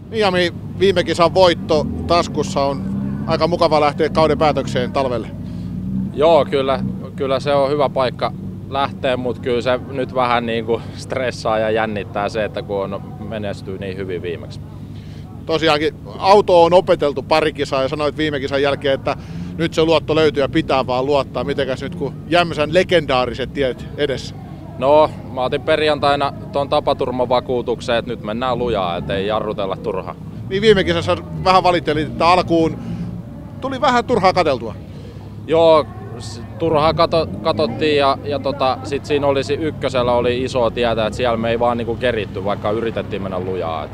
Niami, viime kisan voitto taskussa, on aika mukava lähteä kauden päätökseen talvelle. Joo, kyllä se on hyvä paikka lähteä, mutta kyllä se nyt vähän niin kuin stressaa ja jännittää se, että kun on menestyy niin hyvin viimeksi. Tosiaankin auto on opeteltu pari kisaa ja sanoit viime kisan jälkeen, että nyt se luotto löytyy ja pitää vaan luottaa. Mitenkäs nyt kun Jämsän legendaariset tiet edessä? No, mä otin perjantaina tuon tapaturmavakuutuksen, että nyt mennään lujaa, ettei jarrutella turhaan. Niin viime kisassa vähän valittelit, että alkuun tuli vähän turhaa katseltua. Joo, turhaa katsottiin ja sit siinä olisi ykkösellä oli iso tietä, että siellä me ei vaan niinku keritty, vaikka yritettiin mennä lujaa. Et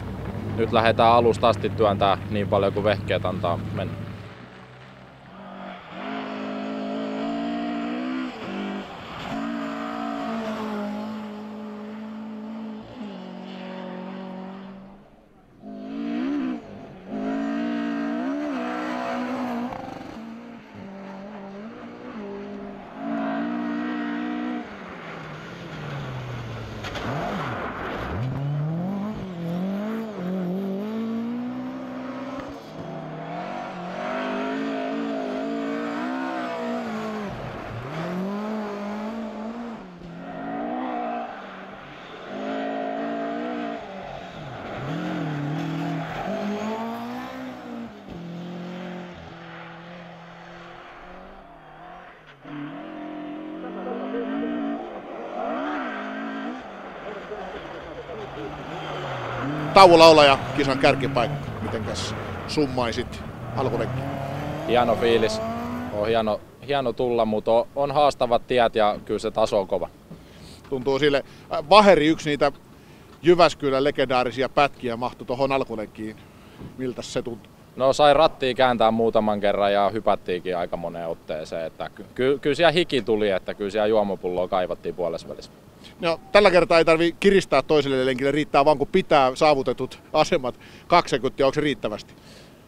nyt lähdetään alusta asti työntää niin paljon kuin vehkeet antaa mennä. Tauolaula ja kisan kärkipaikka. Mitenkäs summaisit alkulenkkiä? Hieno fiilis. On hieno tulla, mutta on haastavat tiet ja kyllä se taso on kova. Tuntuu sille. Vaheri, yksi niitä Jyväskylän legendaarisia pätkiä, mahtui tuohon alkulenkkiin. Miltä se tuntuu? No, sai rattia kääntää muutaman kerran ja hypättiinkin aika moneen otteeseen. Että kyllä siellä hiki tuli, että kyllä siellä juomapulloa kaivattiin puolesvälissä. No, tällä kertaa ei tarvitse kiristää toiselle lenkille, riittää vaan kun pitää saavutetut asemat 2 sekuntia, onko se riittävästi?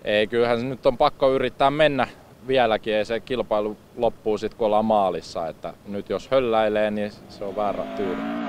Ei, kyllähän se nyt on pakko yrittää mennä vieläkin, ei se kilpailu loppuu sitten kun ollaan maalissa, että nyt jos hölläilee, niin se on väärä tyyli.